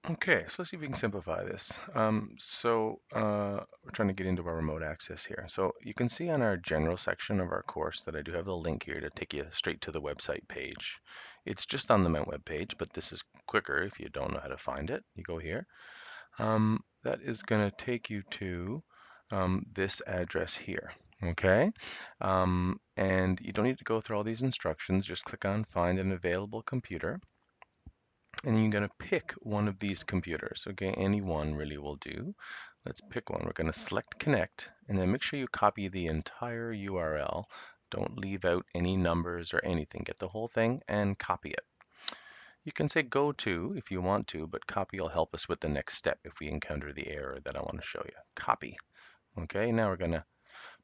Okay, so let's see if we can simplify this. We're trying to get into our remote access here. So you can see on our general section of our course that I do have the link here to take you straight to the website page. It's just on the Mount web page, but this is quicker if you don't know how to find it. You go here. That is going to take you to this address here. Okay, and you don't need to go through all these instructions. Just click on Find an Available Computer and you're going to pick one of these computers. Okay, any one really will do. Let's pick one. We're going to select connect and then make sure you copy the entire URL. Don't leave out any numbers or anything. Get the whole thing and copy it. You can say go to if you want to, but copy will help us with the next step if we encounter the error that I want to show you. Copy. Okay, now we're going to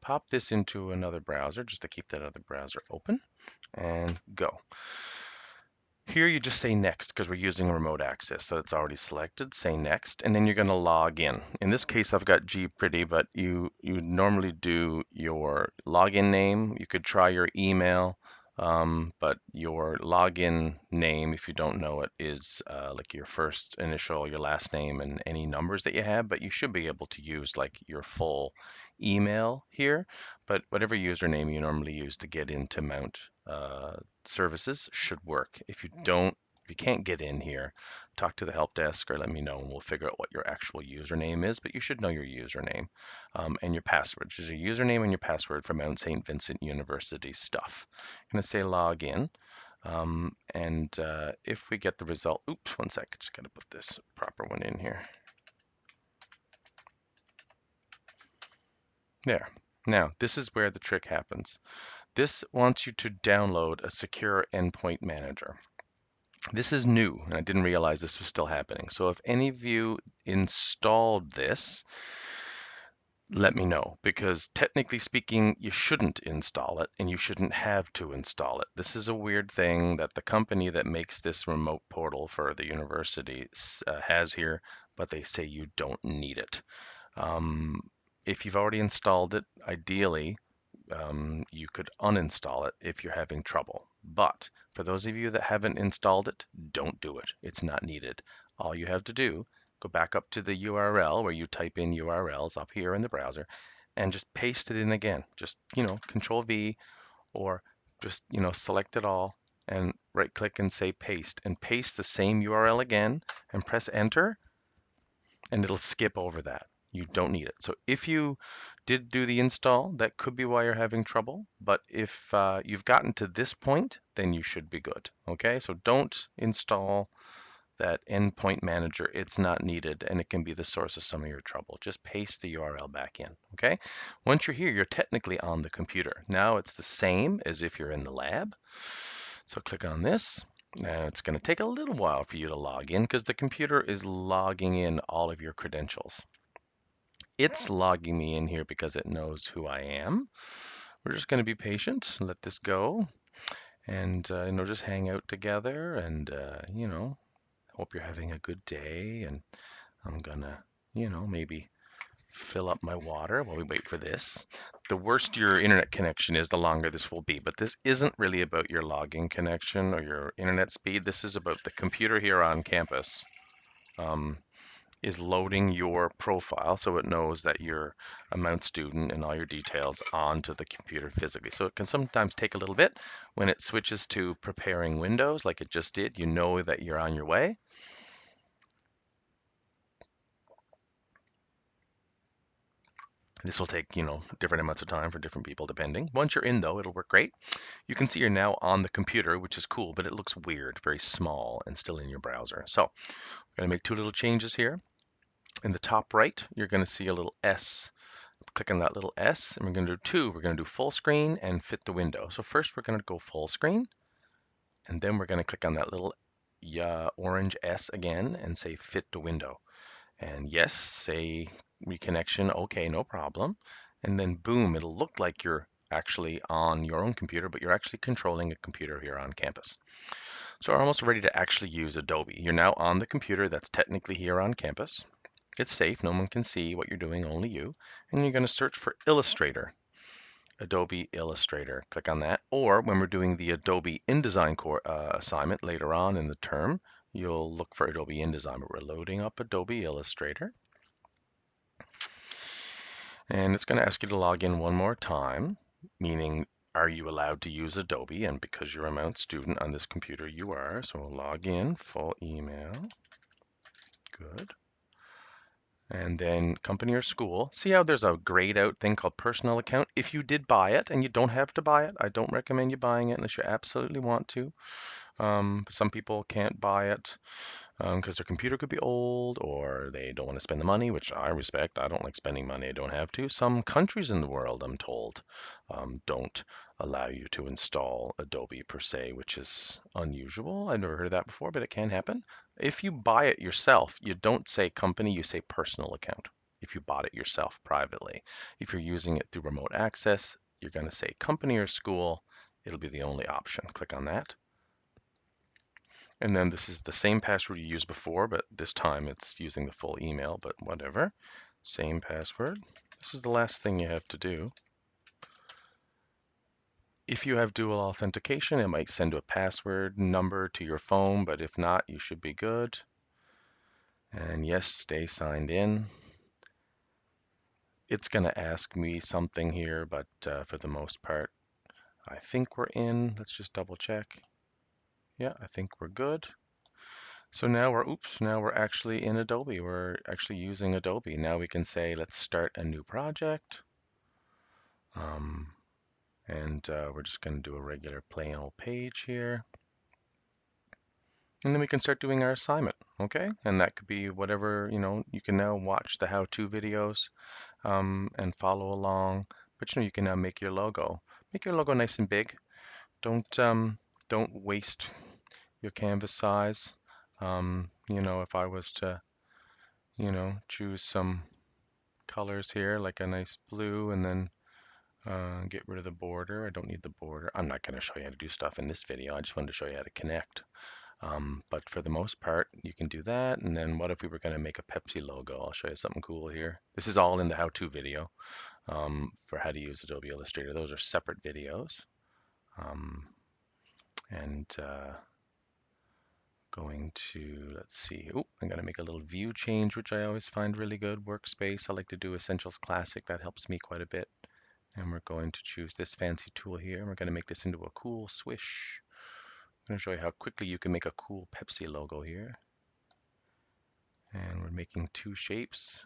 pop this into another browser just to keep that other browser open and go. Here you just say next because we're using remote access, so it's already selected. Say next, and then you're going to log in. In this case, I've got GPretty, but you normally do your login name. You could try your email, but your login name, if you don't know it, is like your first initial, your last name, and any numbers that you have. But you should be able to use like your full email here. But whatever username you normally use to get into Mount services should work. If you can't get in here, talk to the help desk or let me know and we'll figure out what your actual username is, but you should know your username and your password, which is your username and your password for Mount St. Vincent University stuff. I'm going to say log in. If we get the result, oops, one sec, just got to put this proper one in here. There. Now, this is where the trick happens. This wants you to download a secure endpoint manager. This is new, and I didn't realize this was still happening. So if any of you installed this, let me know, because technically speaking, you shouldn't install it and you shouldn't have to install it. This is a weird thing that the company that makes this remote portal for the university has here, but they say you don't need it. Um, if you've already installed it, ideally, you could uninstall it if you're having trouble. But for those of you that haven't installed it, don't do it. It's not needed. All you have to do, go back up to the URL where you type in URLs up here in the browser and just paste it in again. Just, Control V or just, select it all and right click and say paste and paste the same URL again and press enter and it'll skip over that. You don't need it. So if you did do the install, that could be why you're having trouble. But if you've gotten to this point, then you should be good. Okay, so don't install that endpoint manager. It's not needed and it can be the source of some of your trouble. Just paste the URL back in. Okay, once you're here, you're technically on the computer. Now it's the same as if you're in the lab. So click on this. Now it's going to take a little while for you to log in because the computer is logging in all of your credentials. It's logging me in here because it knows who I am. We're just going to be patient, let this go, and just hang out together. And hope you're having a good day. And I'm gonna, maybe fill up my water while we wait for this. The worse your internet connection is, the longer this will be. But this isn't really about your logging connection or your internet speed. This is about the computer here on campus. Is loading your profile so it knows that you're a Mount student and all your details onto the computer physically. So it can sometimes take a little bit. When it switches to preparing Windows like it just did, you know that you're on your way. This will take, different amounts of time for different people depending. Once you're in though, it'll work great. You can see you're now on the computer, which is cool, but it looks weird, very small and still in your browser. So I'm going to make two little changes here. In the top right, you're going to see a little S. Click on that little S, and we're going to do two. We're going to do full screen and fit the window. So first we're going to go full screen, and then we're going to click on that little orange S again and say fit the window. And yes, say reconnection, okay, no problem. And then boom, it'll look like you're actually on your own computer, but you're actually controlling a computer here on campus. So we're almost ready to actually use Adobe. You're now on the computer that's technically here on campus. It's safe, no one can see what you're doing, only you. And you're going to search for Illustrator, Adobe Illustrator. Click on that. Or when we're doing the Adobe InDesign assignment later on in the term, you'll look for Adobe InDesign, but we're loading up Adobe Illustrator. And it's going to ask you to log in one more time, meaning are you allowed to use Adobe? And because you're a Mount student on this computer, you are. So we'll log in, full email. Good. And then company or school. See how there's a grayed out thing called personal account? If you did buy it, and you don't have to buy it, I don't recommend you buying it unless you absolutely want to. Some people can't buy it because their computer could be old or they don't want to spend the money, which I respect. I don't like spending money I don't have to. Some countries in the world, I'm told, don't allow you to install Adobe per se, which is unusual. I've never heard of that before, but it can happen. If you buy it yourself, you don't say company, you say personal account. If you bought it yourself privately. If you're using it through remote access, you're going to say company or school. It'll be the only option. Click on that. And then this is the same password you used before, but this time it's using the full email, but whatever. Same password. This is the last thing you have to do. If you have dual authentication, it might send a password number to your phone, but if not, you should be good. And yes, stay signed in. It's going to ask me something here, but for the most part, I think we're in. Let's just double check. Yeah, I think we're good. So now we're actually in Adobe. We're actually using Adobe. Now we can say, let's start a new project. Um, and we're just going to do a regular plain old page here. And then we can start doing our assignment, okay? And that could be whatever, you can now watch the how-to videos and follow along. But you can now make your logo. Make your logo nice and big. Don't waste your canvas size. If I was to, choose some colors here, like a nice blue, and then get rid of the border. I don't need the border. I'm not going to show you how to do stuff in this video. I just wanted to show you how to connect. But for the most part, you can do that. And then what if we were going to make a Pepsi logo? I'll show you something cool here. This is all in the how-to video for how to use Adobe Illustrator. Those are separate videos. Um, and going to, let's see, I'm going to make a little view change, which I always find really good. Workspace, I like to do Essentials Classic. That helps me quite a bit. And we're going to choose this fancy tool here. And we're going to make this into a cool swish. I'm going to show you how quickly you can make a cool Pepsi logo here. And we're making two shapes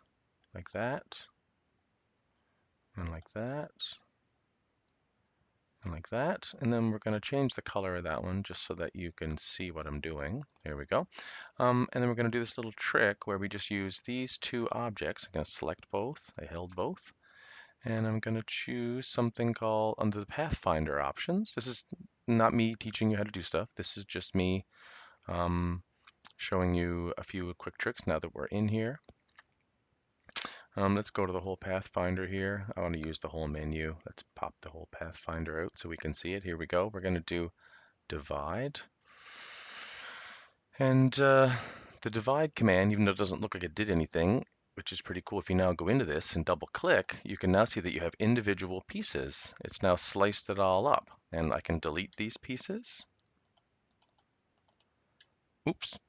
like that, and like that, and like that. And then we're going to change the color of that one just so that you can see what I'm doing. There we go. And then we're going to do this little trick where we just use these two objects. I'm going to select both. I held both. And I'm going to choose something called under the Pathfinder options. This is not me teaching you how to do stuff. This is just me showing you a few quick tricks now that we're in here. Let's go to the whole Pathfinder here. I want to use the whole menu. Let's pop the whole Pathfinder out so we can see it. Here we go. We're going to do divide. And the divide command, even though it doesn't look like it did anything, which is pretty cool. If you now go into this and double click, you can now see that you have individual pieces. It's now sliced it all up. And I can delete these pieces. Oops.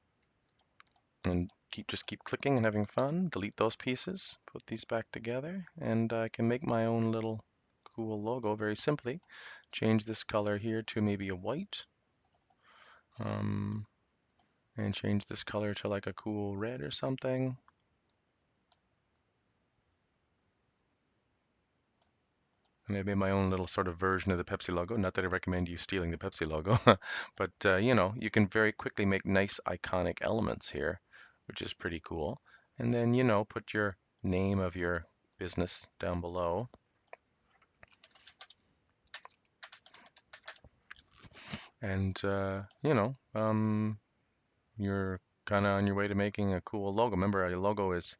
And just keep clicking and having fun. Delete those pieces, put these back together, and I can make my own little cool logo very simply. Change this color here to maybe a white. And change this color to like a cool red or something. And I made my own little sort of version of the Pepsi logo. Not that I recommend you stealing the Pepsi logo, but you can very quickly make nice iconic elements here, which is pretty cool. And then, put your name of your business down below. And, you're kind of on your way to making a cool logo. Remember, a logo is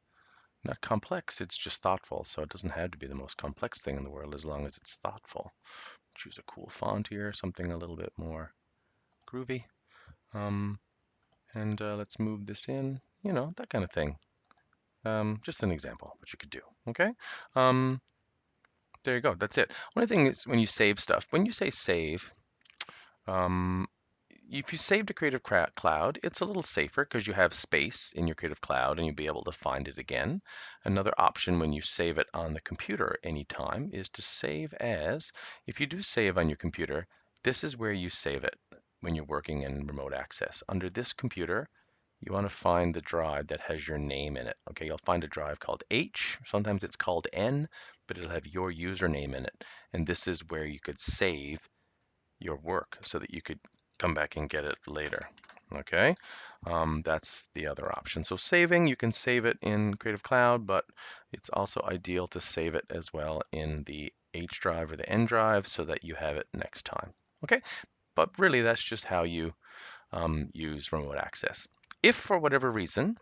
not complex, it's just thoughtful. So it doesn't have to be the most complex thing in the world as long as it's thoughtful. Choose a cool font here, something a little bit more groovy. And let's move this in, that kind of thing. Just an example, what you could do, okay? There you go, that's it. One thing is when you save stuff, when you say save, um, if you save to Creative Cloud, it's a little safer because you have space in your Creative Cloud and you'll be able to find it again. Another option when you save it on the computer anytime is to save as. If you do save on your computer, this is where you save it when you're working in remote access. Under this computer, you want to find the drive that has your name in it. Okay, you'll find a drive called H. Sometimes it's called N, but it'll have your username in it. And this is where you could save your work so that you could come back and get it later. Okay, that's the other option. So saving, you can save it in Creative Cloud, but it's also ideal to save it as well in the H drive or the N drive so that you have it next time. Okay, but really that's just how you use remote access. If for whatever reason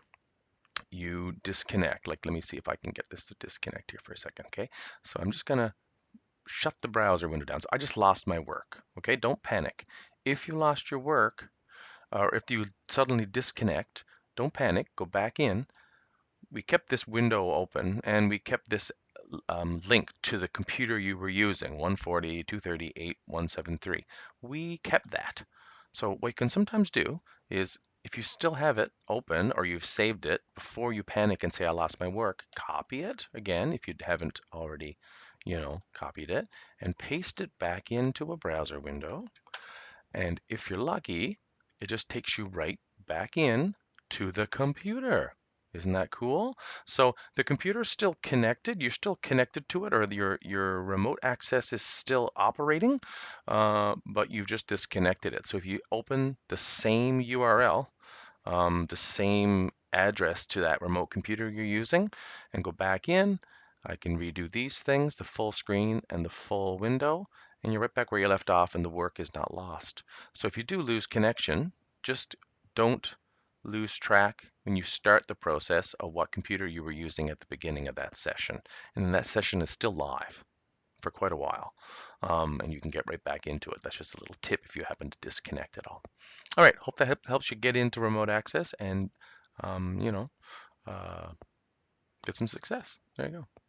you disconnect, like let me see if I can get this to disconnect here for a second. Okay, so I'm just gonna shut the browser window down. So I just lost my work. Okay, don't panic. If you lost your work, or if you suddenly disconnect, don't panic. Go back in. We kept this window open and we kept this link to the computer you were using, 140, 238, 173. We kept that. So what you can sometimes do is if you still have it open or you've saved it, before you panic and say, I lost my work, copy it again if you haven't already, copied it, and paste it back into a browser window. And if you're lucky, it just takes you right back in to the computer. Isn't that cool? So the computer's still connected. You're still connected to it, or your remote access is still operating, but you've just disconnected it. So if you open the same URL, the same address to that remote computer you're using, and go back in, I can redo these things, the full screen and the full window, and you're right back where you left off and the work is not lost. So if you do lose connection, just don't lose track when you start the process of what computer you were using at the beginning of that session. And then that session is still live for quite a while. And you can get right back into it. That's just a little tip if you happen to disconnect at all. All right, hope that helps you get into remote access and, um, you know, uh, get some success. There you go.